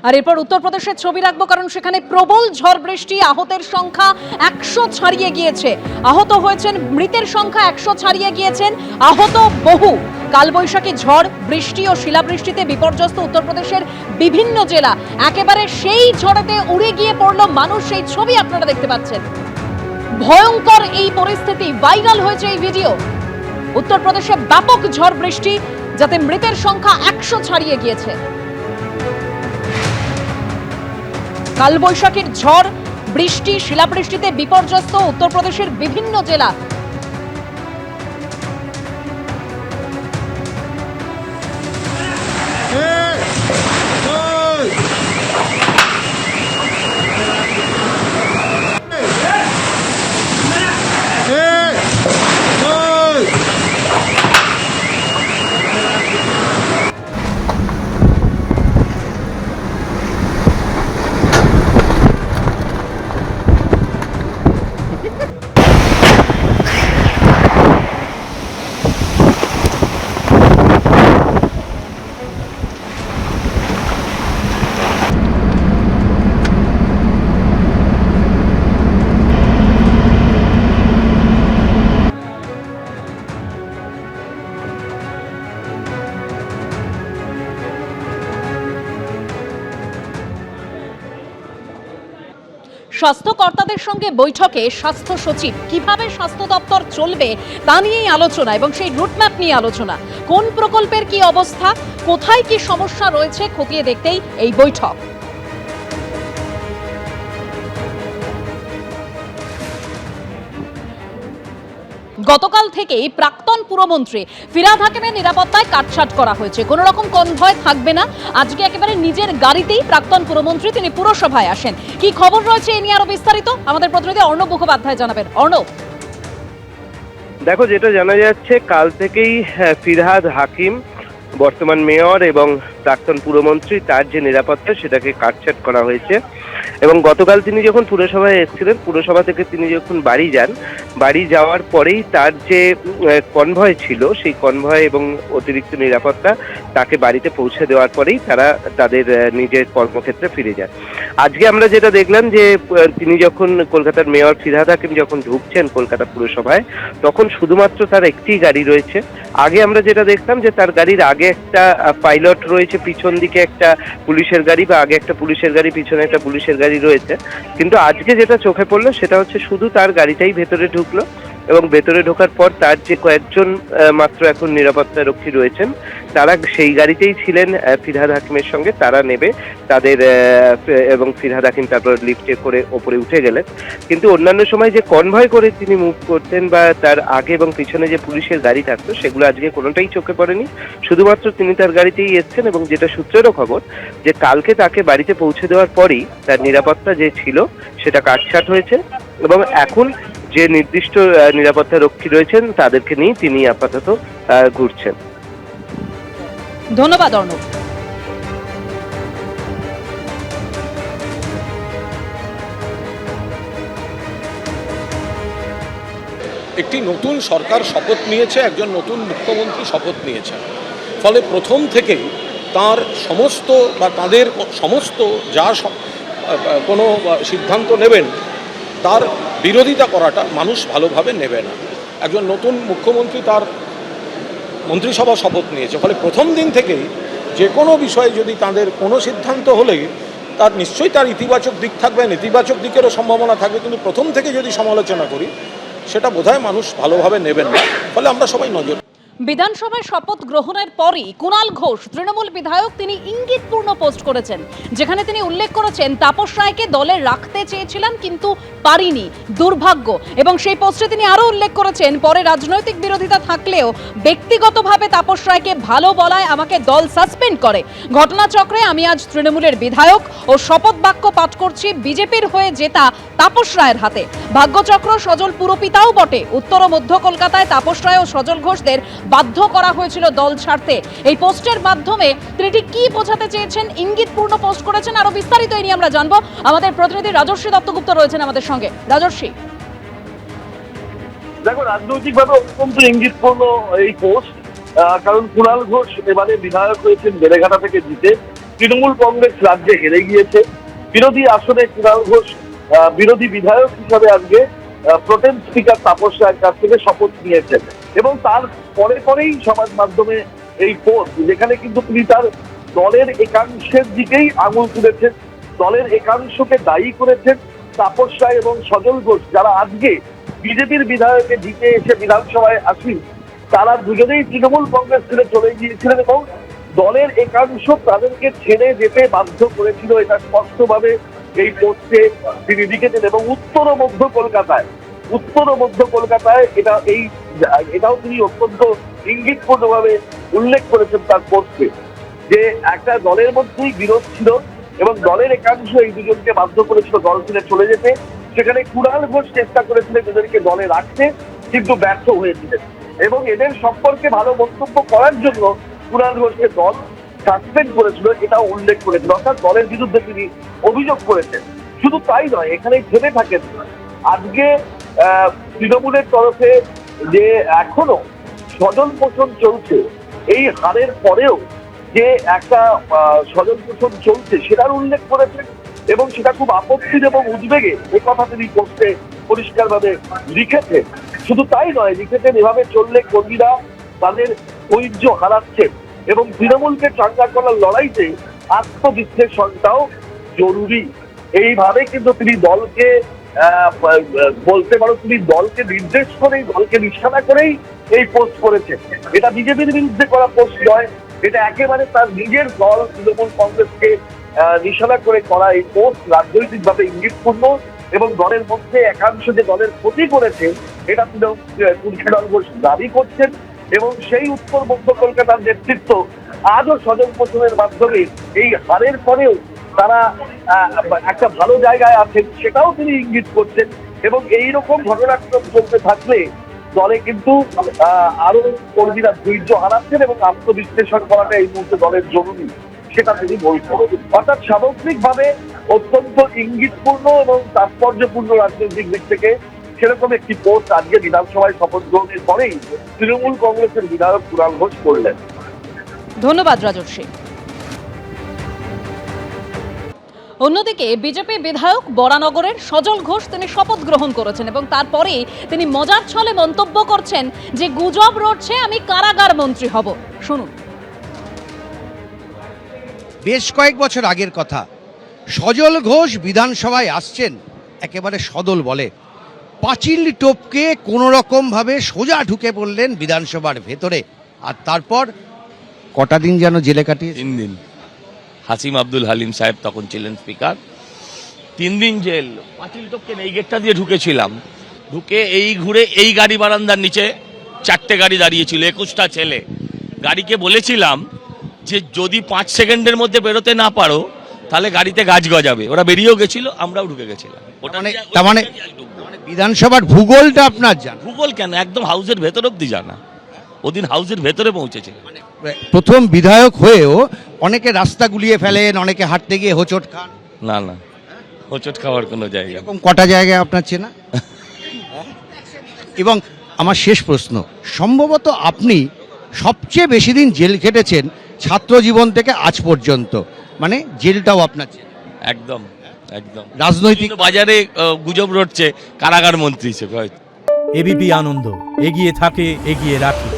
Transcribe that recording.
আর এরপর উত্তরপ্রদেশের ছবি রাখবো, কারণ সেখানে প্রবল ঝড় বৃষ্টি, আহতের সংখ্যা 100 ছাড়িয়ে গিয়েছে। আহত হয়েছেন, মৃতের সংখ্যা 100 ছাড়িয়ে গিয়েছেন, আহত বহু। কালবৈশাখী ঝড় বৃষ্টি ও শিলাবৃষ্টিতে বিপর্যস্ত উত্তরপ্রদেশের বিভিন্ন জেলা। একেবারে সেই ঝড়েতে উড়ে গিয়ে পড়ল মানুষ, সেই ছবি আপনারা দেখতে পাচ্ছেন। ভয়ঙ্কর এই পরিস্থিতি, ভাইরাল হয়েছে এই ভিডিও। উত্তরপ্রদেশে ব্যাপক ঝড় বৃষ্টি, যাতে মৃতের সংখ্যা 100 ছাড়িয়ে গিয়েছে। কালবৈশাখীর ঝড় বৃষ্টি শিলাবৃষ্টিতে বিপর্যস্ত উত্তরপ্রদেশের বিভিন্ন জেলা। স্বাস্থ্য কর্তাদের সঙ্গে বৈঠকে স্বাস্থ্য সচিব, কিভাবে স্বাস্থ্য দপ্তর চলবে তা নিয়েই আলোচনা এবং সেই রুটম্যাপ নিয়ে আলোচনা। কোন প্রকল্পের কি অবস্থা, কোথায় কি সমস্যা রয়েছে খতিয়ে দেখতেই এই বৈঠক। গতকাল থেকেই প্রাক্তন পুরমন্ত্রী ফিরহাদ হাকিমের নিরাপত্তায় কাটছাঁট করা হয়েছে। কোনো রকম কনভয় থাকবে না। আজকে একেবারে নিজের গাড়িতেই প্রাক্তন পুরমন্ত্রী তিনি পুরসভায় আসেন। কি খবর রয়েছে এ নিয়ে আরো বিস্তারিত আমাদের প্রতিনিধি অর্ণব মুখোপাধ্যায় জানাবেন। অর্ণব, দেখো, যেটা জানা যাচ্ছে, কাল থেকেই ফিরহাদ হাকিম, বর্তমান মেয়র এবং প্রাক্তন পুরমন্ত্রী, তার যে নিরাপত্তা সেটাকে কাটছাঁট করা হয়েছে। এবং গতকাল তিনি যখন পুরসভায় এসেছিলেন, পুরসভা থেকে তিনি যখন বাড়ি যান, বাড়ি যাওয়ার পরেই তার যে কনভয় ছিল সেই কনভয় এবং অতিরিক্ত নিরাপত্তা তাকে বাড়িতে পৌঁছে দেওয়ার পরেই তারা তাদের নিজের কর্মক্ষেত্রে ফিরে যান। আজকে আমরা যেটা দেখলাম যে তিনি যখন কলকাতার মেয়র ফিরহাদ হাকিম যখন ঢুকছেন কলকাতা পুরসভায়, তখন শুধুমাত্র তার একটি গাড়ি রয়েছে। আগে আমরা যেটা দেখতাম যে তার গাড়ির আগে একটা পাইলট রয়েছে, পিছন দিকে একটা পুলিশের গাড়ি, বা আগে একটা পুলিশের গাড়ি, পিছনে একটা পুলিশের গাড়ি রয়েছে। কিন্তু আজকে যেটা চোখে পড়লো সেটা হচ্ছে শুধু তার গাড়িটাই ভেতরে ঢুকলো, এবং ভেতরে ঢোকার পর তার যে কয়েকজন মাত্র এখন নিরাপত্তা রক্ষী রয়েছেন, তারা সেই গাড়িতেই ছিলেন ফিরহাদ হাকিমের সঙ্গে। তারা নেবে তাদের, এবং ফিরহাদ হাকিম তারপর লিফটে করে ওপরে উঠে গেলেন। কিন্তু অন্যান্য সময় যে কনভয় করে তিনি মুভ করতেন, বা তার আগে এবং পিছনে যে পুলিশের গাড়ি থাকতো, সেগুলো আজকে কোনোটাই চোখে পড়েনি। শুধুমাত্র তিনি তার গাড়িতেই এসছেন। এবং যেটা সূত্রেরও খবর যে কালকে তাকে বাড়িতে পৌঁছে দেওয়ার পরই তার নিরাপত্তা যে ছিল সেটা কাটছাঁট হয়েছে, এবং এখন যে নির্দিষ্ট নিরাপত্তা রক্ষী রয়েছেন তাদেরকে নিয়ে তিনি আপাতত ঘুরছেন। ধন্যবাদ অর্ণব। একটি নতুন সরকার শপথ নিয়েছে, একজন নতুন মুখ্যমন্ত্রী শপথ নিয়েছেন। ফলে প্রথম থেকেই তার সমস্ত বা তাদের সমস্ত যা কোনো সিদ্ধান্ত নেবেন তার বিরোধিতা করাটা মানুষ ভালোভাবে নেবে না। একজন নতুন মুখ্যমন্ত্রী তার মন্ত্রিসভা শপথ নিয়েছে, ফলে প্রথম দিন থেকেই যে কোনো বিষয়ে যদি তাদের কোনো সিদ্ধান্ত হলেই তার নিশ্চয়ই তার ইতিবাচক দিক থাকবে, নেতিবাচক দিকেরও সম্ভাবনা থাকবে। কিন্তু প্রথম থেকে যদি সমালোচনা করি সেটা বোধহয় মানুষ ভালোভাবে নেবেন না। ফলে আমরা সবাই নজর। বিধানসভায় শপথ গ্রহণের পরই কুণাল ঘোষ, তৃণমূল বিধায়ক, তিনি ইঙ্গিতপূর্ণ পোস্ট করেছেন, যেখানে তিনি উল্লেখ করেছেন তাপস রায়কে দলে রাখতে চেয়েছিলাম কিন্তু পারিনি, দুর্ভাগ্য। এবং সেই পোস্টে তিনি আরও উল্লেখ করেছেন, পরে রাজনৈতিক বিরোধিতা থাকলেও ব্যক্তিগতভাবে তাপস রায়কে ভালো বলায় আমাকে দল সাসপেন্ড করে। ঘটনাচক্রে আমি আজ তৃণমূলের বিধায়ক ও শপথ বাক্য পাঠ করছি বিজেপির হয়ে জেতা তাপস রায়ের হাতে। ভাগ্যচক্র সজল পুরপিতাও বটে। উত্তর ও মধ্য কলকাতায় তাপস রায় ও সজল ঘোষদের বাধ্য করা হয়েছিল দল ছাড়তে। এই পোস্টের মাধ্যমে তিনি ঠিক কি বোঝাতে চেয়েছেন, ইঙ্গিতপূর্ণ পোস্ট করেছেন, আরো বিস্তারিত এই নিয়ে আমরা জানবো। আমাদের প্রতিনিধি রাজর্ষী দত্তগুপ্ত রয়েছেন আমাদের সঙ্গে। রাজর্ষী, দেখো, রাজনৈতিকভাবে অত্যন্ত ইঙ্গিতপূর্ণ এই পোস্ট, কারণ কুণাল ঘোষ এবারে বিধায়ক হয়েছেন বেলেঘাটা থেকে জিতে, তৃণমূল কংগ্রেস রাজ্যে হেরে গিয়েছে। বিরোধী আসনে কুণাল ঘোষ বিরোধী বিধায়ক হিসাবে আজকে প্রোটেম স্পিকার তাপস রায়ের কাছ থেকে শপথ নিয়েছেন এবং তার পরেই সমাজ মাধ্যমে এই পোস্ট, যেখানে কিন্তু তিনি তার দলের একাংশের দিকেই আঙুল তুলেছেন, দলের একাংশকে দায়ী করেছেন। তাপস রায় এবং সজল ঘোষ, যারা আজকে বিজেপির বিধায়কে জিতে এসে বিধানসভায় আসেন, তারা দুজনেই তৃণমূল কংগ্রেস ছেড়ে চলে গিয়েছিলেন এবং দলের একাংশ তাদেরকে ছেড়ে যেতে বাধ্য করেছিল। এটা স্পষ্টভাবে এই পোস্টে তিনি লিখেছেন এবং উত্তর ও মধ্য কলকাতায় এটাও তিনি অত্যন্ত ইঙ্গিতপূর্ণভাবে উল্লেখ করেছেন তার পোস্টে, যে একটা দলের মধ্যেই বিরোধ ছিল এবং দলের একাংশ এই দুজনকে বাধ্য করেছিল দল ছেড়ে চলে যেতে। সেখানে কুণাল ঘোষ চেষ্টা করেছিলেন এদেরকে দলে রাখতে, কিন্তু ব্যর্থ হয়েছিলেন এবং এদের সম্পর্কে ভালো মন্তব্য করার জন্য কুণাল ঘোষকে দল সাসপেন্ড করেছিল, এটাও উল্লেখ করেছিল। অর্থাৎ দলের বিরুদ্ধে তিনি অভিযোগ করেছেন। শুধু তাই নয়, এখানে থেমে থাকেন। আজকে তৃণমূলের তরফে যে এখনো স্বজন পোষণ চলছে, এই হারের পরেও যে একটা স্বজন পোষণ চলছে সেটার উল্লেখ করেছেন এবং সেটা খুব আপত্তির এবং উদ্বেগে এ কথা তিনি পোস্টে পরিষ্কারভাবে লিখেছেন। শুধু তাই নয়, লিখেছেন এভাবে চললে কর্মীরা তাদের ধৈর্য হারাচ্ছেন এবং তৃণমূলকে চাঙ্গা করার লড়াইতে আত্মবিশ্লেষণটাও জরুরি। এইভাবে কিন্তু তিনি দলকে বলতে পারো তিনি দলকে নির্দেশ করেই, দলকে নিশানা করেই এই পোস্ট করেছেন। এটা বিজেপির বিরুদ্ধে করা পোস্ট নয়, এটা একেবারে তার নিজের দল তৃণমূল কংগ্রেসকে নিশানা করে করা এই পোস্ট। রাজনৈতিকভাবে ইঙ্গিতপূর্ণ এবং দলের মধ্যে একাংশ যে দলের ক্ষতি করেছে এটা কুণাল ঘোষ দাবি করছেন এবং সেই উত্তর মধ্য কলকাতার নেতৃত্ব আজও স্বজন পোষণের মাধ্যমে এই হারের পরেও তারা একটা ভালো জায়গায় আছেন, সেটাও তিনি ইঙ্গিত করছেন এবং এইরকম ঘটনাক্রম চলতে থাকলে দলে কিন্তু আরো কর্মীরা ধৈর্য হারাচ্ছেন এবং আত্মবিশ্লেষণ করাটা এই মুহূর্তে দলের জরুরি, সেটা তিনি বলছেন। অর্থাৎ সামগ্রিকভাবে অত্যন্ত ইঙ্গিতপূর্ণ এবং তাৎপর্যপূর্ণ রাজনৈতিক দিক থেকে সেরকম একটি পোস্ট আজকে বিধানসভায় শপথ গ্রহণের পরেই তৃণমূল কংগ্রেসের বিধায়ক কুণাল ঘোষ করলেন। ধন্যবাদ রাজর্ষি। অন্যদিকে বিজেপি বিধায়ক বরানগরের সজল ঘোষ তিনি শপথ গ্রহণ করেছেন এবং তারপরেই তিনি মজার ছলে মন্তব্য করছেন যে গুজব রটছে আমি কারাগার মন্ত্রী হব। শুনুন। বেশ কয়েক বছর আগের কথা, সজল ঘোষ বিধানসভায় আসছেন একেবারে সদল বলে, পাঁচিল টপকে কোনো রকমভাবে সোজা ঢুকে পড়লেন বিধানসভার ভেতরে, আর তারপর কটা দিন যেন জেলে কাটিয়ে 3 দিন। হাসিম আব্দুল হালিম সাহেব তখন ছিলেন স্পিকার। 3 দিন জেল। পাঁচিল টপকে এই গেটটা দিয়ে ঢুকেছিলাম, ঢুকে এই ঘুরে এই গাড়ি বারান্দার নিচে 4টে গাড়ি দাঁড়িয়েছিল, 21টা ছেলে। গাড়িকে বলেছিলাম যে যদি 5 সেকেন্ডের মধ্যে বেরোতে না পারো তাহলে গাড়িতে গাছ গজাবে। ওরা বেরিয়েও গেছিল, আমরাও ঢুকে গেছিলাম। ওটা তার মানে বিধানসভার ভূগোলটা আপনার জানা? ভূগোল কেন, একদম হাউসের ভেতর অব্দি জানা। ওদিন হাউসের ভেতরে পৌঁছেছিল। প্রথম বিধায়ক হয়েও অনেকে রাস্তা গুলিয়ে ফেলেন, অনেকে হাঁটতে গিয়ে হোঁচট খান। না না, হোঁচট খাওয়ার কোনো জায়গা। এরকম কটা জায়গায় আপনার চেনা? এবং আমার শেষ প্রশ্ন, সম্ভবত আপনি সবচেয়ে বেশি দিন জেল খেটেছেন ছাত্র জীবন থেকে আজ পর্যন্ত, মানে জেলটাও আপনার চেনা। একদম একদম। রাজনৈতিক বাজারে গুজব রটছে কারাগার মন্ত্রী হিসেবে। এবিপি আনন্দ, এগিয়ে থাকে, এগিয়ে রাখে।